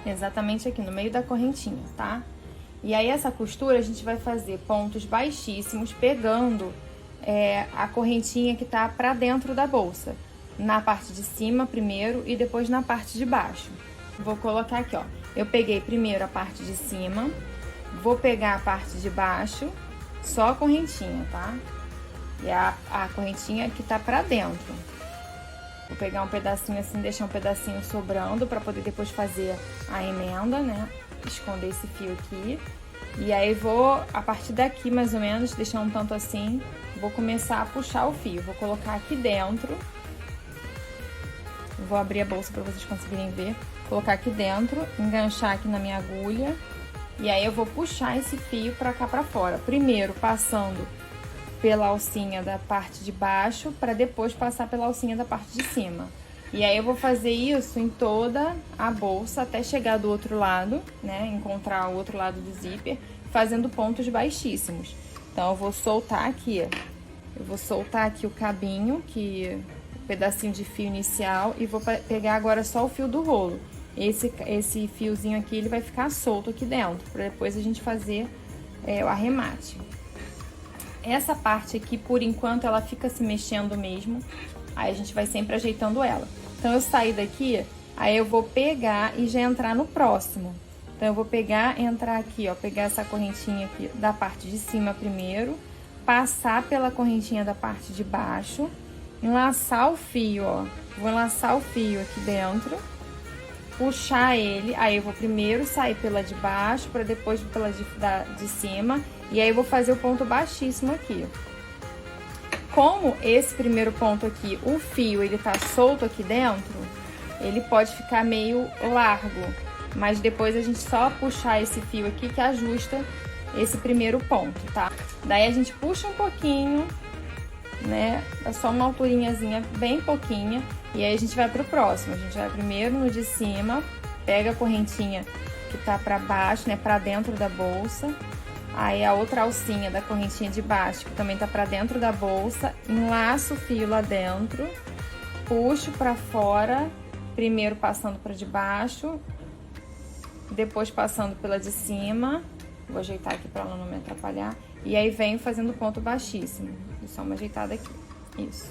exatamente aqui, no meio da correntinha, tá? E aí, essa costura, a gente vai fazer pontos baixíssimos, pegando a correntinha que tá pra dentro da bolsa. Na parte de cima primeiro e depois na parte de baixo. Vou colocar aqui, ó. Eu peguei primeiro a parte de cima, vou pegar a parte de baixo, só a correntinha, tá? E a correntinha que tá pra dentro. Vou pegar um pedacinho assim, deixar um pedacinho sobrando pra poder depois fazer a emenda, né? Esconder esse fio aqui. E aí vou, a partir daqui mais ou menos, deixar um tanto assim, vou começar a puxar o fio. Vou colocar aqui dentro. Vou abrir a bolsa para vocês conseguirem ver. Colocar aqui dentro, enganchar aqui na minha agulha. E aí eu vou puxar esse fio pra cá pra fora. Primeiro passando pela alcinha da parte de baixo, para depois passar pela alcinha da parte de cima. E aí eu vou fazer isso em toda a bolsa até chegar do outro lado, né? Encontrar o outro lado do zíper, fazendo pontos baixíssimos. Então eu vou soltar aqui, eu vou soltar aqui o cabinho, o pedacinho de fio inicial, e vou pegar agora só o fio do rolo. Esse fiozinho aqui, ele vai ficar solto aqui dentro, para depois a gente fazer o arremate. Essa parte aqui, por enquanto, ela fica se mexendo mesmo. Aí a gente vai sempre ajeitando ela. Então, eu saí daqui, aí eu vou pegar e já entrar no próximo. Então, eu vou pegar, entrar aqui, ó, pegar essa correntinha aqui da parte de cima primeiro, passar pela correntinha da parte de baixo, enlaçar o fio, ó. Vou enlaçar o fio aqui dentro, puxar ele, aí eu vou primeiro sair pela de baixo, para depois pela de cima, e aí eu vou fazer o ponto baixíssimo aqui. Como esse primeiro ponto aqui, o fio, ele tá solto aqui dentro, ele pode ficar meio largo, mas depois a gente só puxar esse fio aqui que ajusta esse primeiro ponto, tá? Daí a gente puxa um pouquinho, né? É só uma alturinhazinha bem pouquinha, e aí a gente vai pro próximo. A gente vai primeiro no de cima, pega a correntinha que tá pra baixo, né? Pra dentro da bolsa. Aí a outra alcinha da correntinha de baixo, que também tá pra dentro da bolsa, enlaço o fio lá dentro, puxo pra fora, primeiro passando pra de baixo, depois passando pela de cima, vou ajeitar aqui pra ela não me atrapalhar, e aí venho fazendo ponto baixíssimo, só uma ajeitada aqui, isso.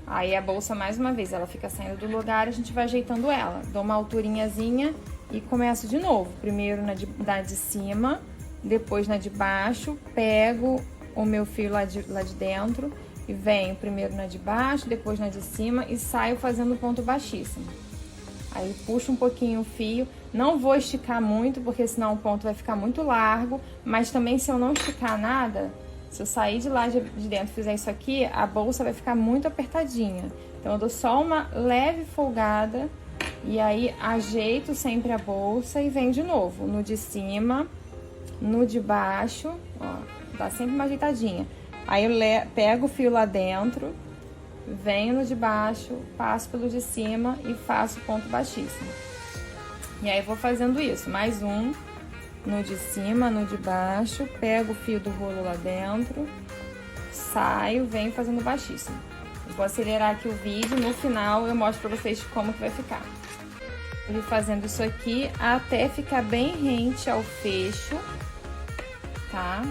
Aí a bolsa, mais uma vez, ela fica saindo do lugar, a gente vai ajeitando ela, dou uma alturinhazinha, e começo de novo, primeiro na de cima, depois na de baixo, pego o meu fio lá de dentro e venho primeiro na de baixo, depois na de cima e saio fazendo ponto baixíssimo. Aí puxo um pouquinho o fio, não vou esticar muito, porque senão o ponto vai ficar muito largo, mas também se eu não esticar nada, se eu sair de lá de dentro e fizer isso aqui, a bolsa vai ficar muito apertadinha. Então eu dou só uma leve folgada. E aí, ajeito sempre a bolsa e venho de novo, no de cima, no de baixo, ó, dá sempre uma ajeitadinha. Aí eu pego o fio lá dentro, venho no de baixo, passo pelo de cima e faço ponto baixíssimo. E aí, vou fazendo isso, mais um, no de cima, no de baixo, pego o fio do rolo lá dentro, saio, venho fazendo baixíssimo. Eu vou acelerar aqui o vídeo, no final eu mostro pra vocês como que vai ficar. Eu vou fazendo isso aqui até ficar bem rente ao fecho, tá?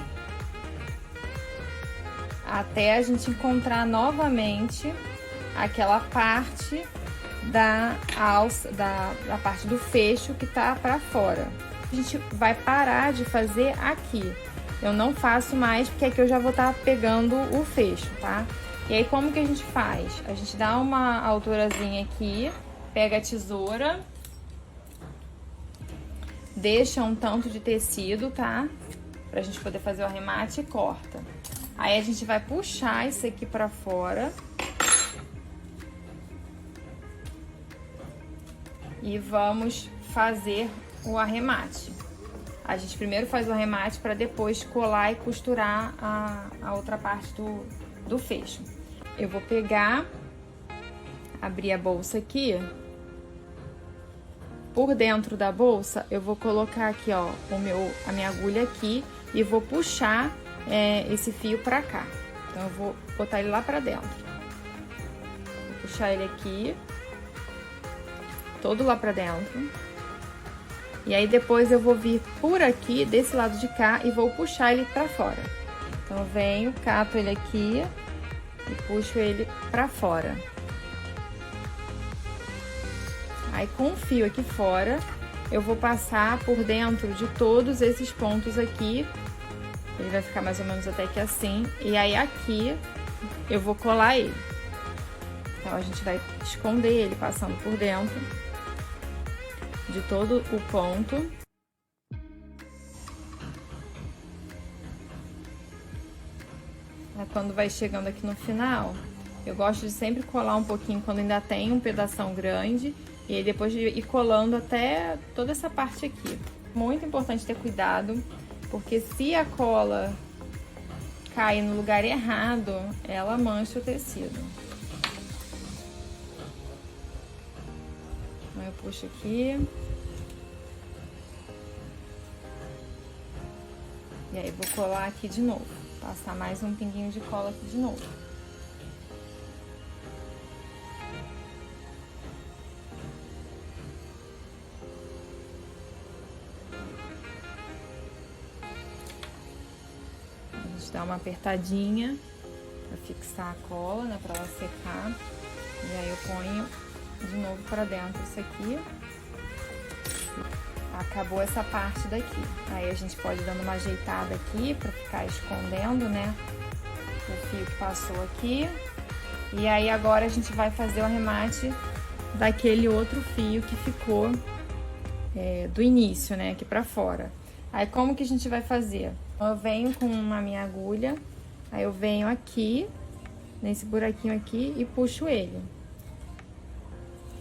Até a gente encontrar novamente aquela parte da alça, da parte do fecho que tá pra fora. A gente vai parar de fazer aqui. Eu não faço mais, porque aqui eu já vou estar pegando o fecho, tá? E aí, como que a gente faz? A gente dá uma alturazinha aqui, pega a tesoura, deixa um tanto de tecido, tá? Pra gente poder fazer o arremate e corta. Aí a gente vai puxar isso aqui pra fora. E vamos fazer o arremate. A gente primeiro faz o arremate para depois colar e costurar a outra parte do fecho. Eu vou pegar, abrir a bolsa aqui. Por dentro da bolsa, eu vou colocar aqui, ó, a minha agulha aqui e vou puxar esse fio pra cá. Então, eu vou botar ele lá pra dentro. Vou puxar ele aqui, todo lá pra dentro. E aí, depois eu vou vir por aqui, desse lado de cá, e vou puxar ele pra fora. Então, eu venho, cato ele aqui e puxo ele pra fora. Aí, com o fio aqui fora, eu vou passar por dentro de todos esses pontos aqui. Ele vai ficar mais ou menos até aqui assim. E aí, aqui, eu vou colar ele. Então, a gente vai esconder ele passando por dentro de todo o ponto. Aí, quando vai chegando aqui no final, eu gosto de sempre colar um pouquinho quando ainda tem um pedação grande. E aí depois de ir colando até toda essa parte aqui. Muito importante ter cuidado, porque se a cola cair no lugar errado, ela mancha o tecido. Então eu puxo aqui. E aí vou colar aqui de novo. Passar mais um pinguinho de cola aqui de novo. Dar uma apertadinha para fixar a cola, né, para ela secar. E aí eu ponho de novo para dentro isso aqui. Acabou essa parte daqui. Aí a gente pode ir dando uma ajeitada aqui para ficar escondendo, né, o fio que passou aqui. E aí agora a gente vai fazer o arremate daquele outro fio que ficou do início, né, aqui para fora. Aí como que a gente vai fazer? Eu venho com a minha agulha, aí eu venho aqui, nesse buraquinho aqui, e puxo ele.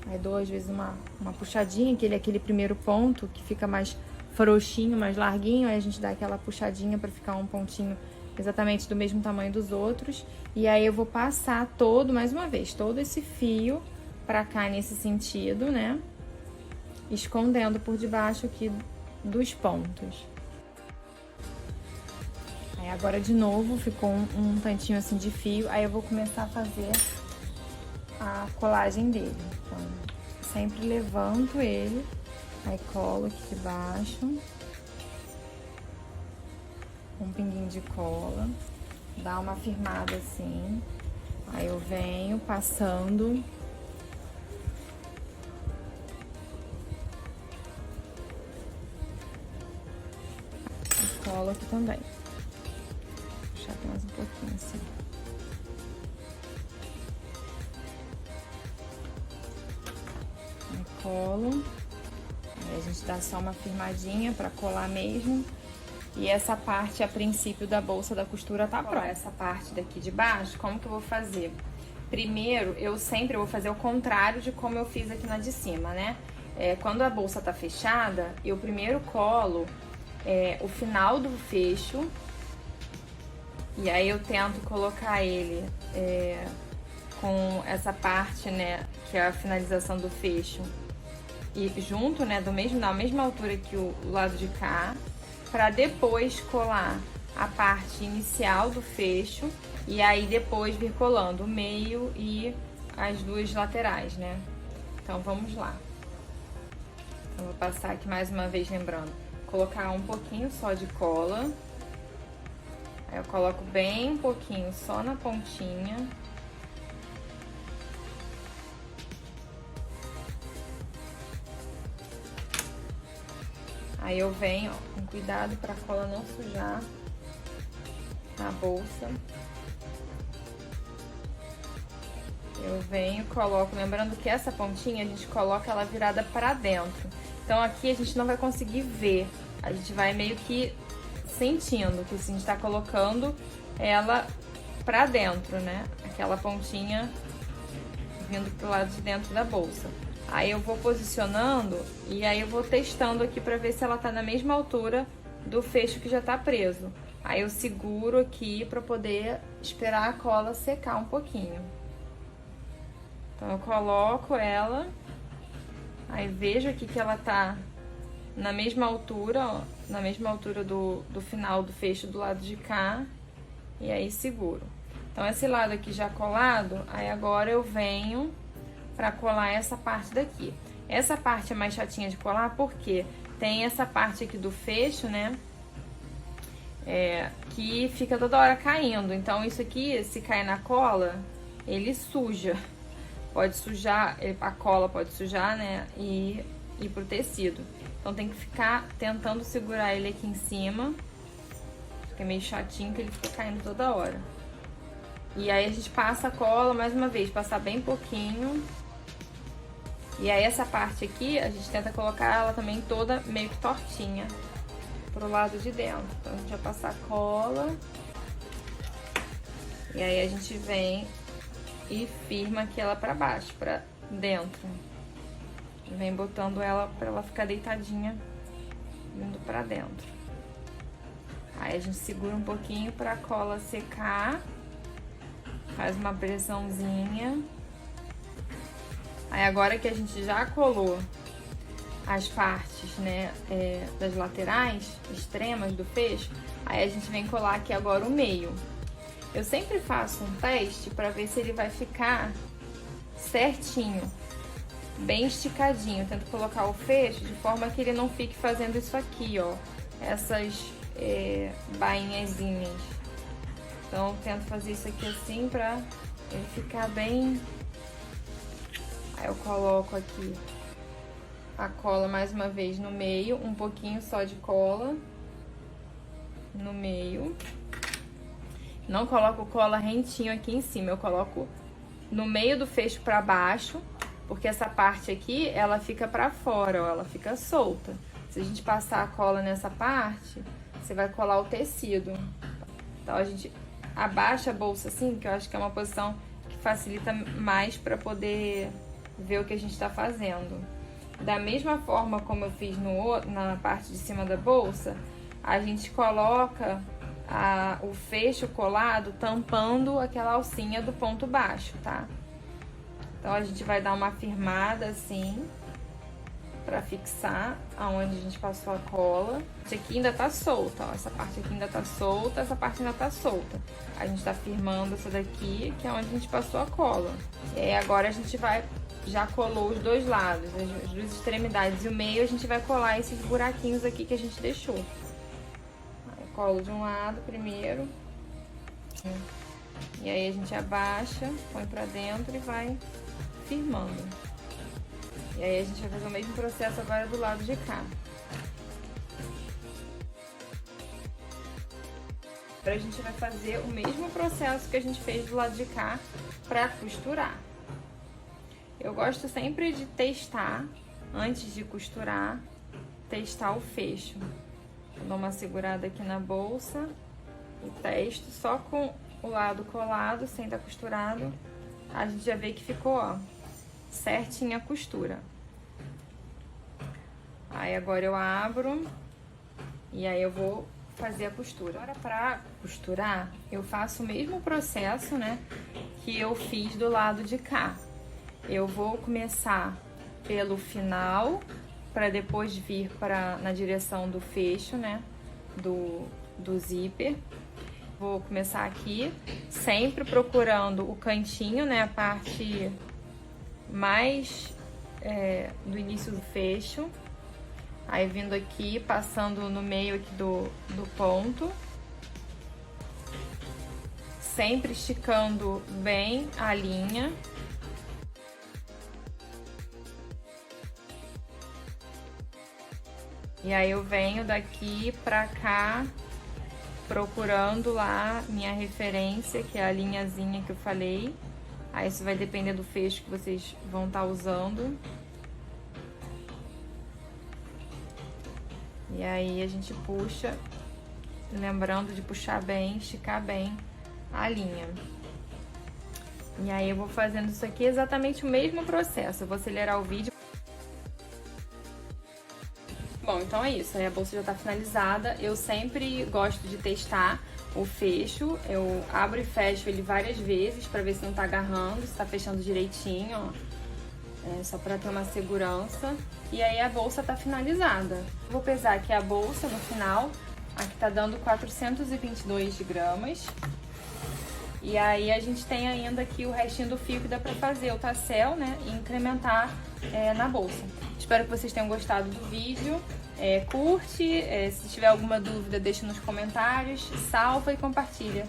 Aí dou às vezes uma puxadinha, que ele é aquele primeiro ponto, que fica mais frouxinho, mais larguinho, aí a gente dá aquela puxadinha pra ficar um pontinho exatamente do mesmo tamanho dos outros. E aí eu vou passar mais uma vez, todo esse fio pra cá nesse sentido, né? Escondendo por debaixo aqui dos pontos. Aí agora de novo ficou um tantinho assim de fio, aí eu vou começar a fazer a colagem dele. Então, sempre levanto ele, aí colo aqui de baixo, um pinguinho de cola, dá uma firmada assim, aí eu venho passando. E colo aqui também. Vou puxar aqui mais um pouquinho assim. Aí colo. Aí a gente dá só uma firmadinha pra colar mesmo. E essa parte, a princípio, da bolsa da costura tá pronta. Essa parte daqui de baixo, como que eu vou fazer? Primeiro, eu sempre vou fazer o contrário de como eu fiz aqui na de cima, né? Quando a bolsa tá fechada, eu primeiro colo o final do fecho. E aí eu tento colocar ele com essa parte, né, que é a finalização do fecho. E junto, né, na mesma altura que o lado de cá. Pra depois colar a parte inicial do fecho e aí depois vir colando o meio e as duas laterais, né? Então vamos lá. Eu vou passar aqui mais uma vez, lembrando, colocar um pouquinho só de cola. Aí eu coloco bem um pouquinho só na pontinha. Aí eu venho, ó, com cuidado pra cola não sujar na bolsa. Eu venho, coloco, lembrando que essa pontinha a gente coloca ela virada pra dentro. Então aqui a gente não vai conseguir ver, a gente vai meio que sentindo que a gente tá colocando ela pra dentro, né? Aquela pontinha vindo pro lado de dentro da bolsa. Aí eu vou posicionando e aí eu vou testando aqui pra ver se ela tá na mesma altura do fecho que já tá preso. Aí eu seguro aqui pra poder esperar a cola secar um pouquinho. Então eu coloco ela, aí vejo aqui que ela tá na mesma altura, ó, na mesma altura do final do fecho do lado de cá, e aí seguro. Então esse lado aqui já colado, aí agora eu venho pra colar essa parte daqui. Essa parte é mais chatinha de colar porque tem essa parte aqui do fecho, né, que fica toda hora caindo. Então isso aqui, se cair na cola, ele suja. Pode sujar, a cola pode sujar, né, e ir pro tecido. Então tem que ficar tentando segurar ele aqui em cima. Fica meio chatinho que ele fica caindo toda hora. E aí a gente passa a cola mais uma vez, passar bem pouquinho. E aí essa parte aqui, a gente tenta colocar ela também toda meio que tortinha pro lado de dentro. Então a gente vai passar a cola. E aí a gente vem e firma aqui ela pra baixo, pra dentro. Vem botando ela pra ela ficar deitadinha, vindo pra dentro. Aí a gente segura um pouquinho pra cola secar. Faz uma pressãozinha. Aí agora que a gente já colou as partes, né, das laterais, extremas do fecho, aí a gente vem colar aqui agora o meio. Eu sempre faço um teste pra ver se ele vai ficar certinho, bem esticadinho. Eu tento colocar o fecho de forma que ele não fique fazendo isso aqui, ó, essas bainhazinhas. Então eu tento fazer isso aqui assim pra ele ficar bem. Aí eu coloco aqui a cola mais uma vez no meio, um pouquinho só de cola no meio. Não coloco cola rentinho aqui em cima, eu coloco no meio do fecho pra baixo, porque essa parte aqui, ela fica pra fora, ó, ela fica solta. Se a gente passar a cola nessa parte, você vai colar o tecido. Então a gente abaixa a bolsa assim, que eu acho que é uma posição que facilita mais pra poder ver o que a gente tá fazendo. Da mesma forma como eu fiz na parte de cima da bolsa, a gente coloca o fecho colado tampando aquela alcinha do ponto baixo, tá? Então a gente vai dar uma firmada assim pra fixar aonde a gente passou a cola. Esse aqui ainda tá solta, ó, essa parte aqui ainda tá solta, essa parte ainda tá solta. A gente tá firmando essa daqui, que é onde a gente passou a cola. E aí agora a gente já colou os dois lados, as duas extremidades e o meio, a gente vai colar esses buraquinhos aqui que a gente deixou. Colo de um lado primeiro. E aí a gente abaixa, põe pra dentro e vai firmando. E aí a gente vai fazer o mesmo processo agora do lado de cá. Agora a gente vai fazer o mesmo processo que a gente fez do lado de cá pra costurar. Eu gosto sempre de testar, antes de costurar, testar o fecho. Eu dou uma segurada aqui na bolsa e testo só com o lado colado, sem estar costurado. A gente já vê que ficou, ó, certinha a costura. Aí agora eu abro e aí eu vou fazer a costura. Agora pra costurar, eu faço o mesmo processo, né, que eu fiz do lado de cá. Eu vou começar pelo final, para depois vir na direção do fecho, né, do zíper. Vou começar aqui, sempre procurando o cantinho, né, a parte mais do início do fecho. Aí vindo aqui, passando no meio aqui do ponto. Sempre esticando bem a linha. E aí eu venho daqui pra cá, procurando lá minha referência, que é a linhazinha que eu falei. Aí isso vai depender do fecho que vocês vão estar usando. E aí a gente puxa, lembrando de puxar bem, esticar bem a linha. E aí eu vou fazendo isso aqui exatamente o mesmo processo. Eu vou acelerar o vídeo. Bom, então é isso. Aí a bolsa já tá finalizada. Eu sempre gosto de testar o fecho. Eu abro e fecho ele várias vezes pra ver se não tá agarrando, se tá fechando direitinho, ó. Só pra ter uma segurança. E aí a bolsa tá finalizada. Vou pesar aqui a bolsa no final. Aqui tá dando 422 gramas. E aí a gente tem ainda aqui o restinho do fio que dá pra fazer o tassel, né? E incrementar na bolsa. Espero que vocês tenham gostado do vídeo. Curte, se tiver alguma dúvida deixa nos comentários, salva e compartilha.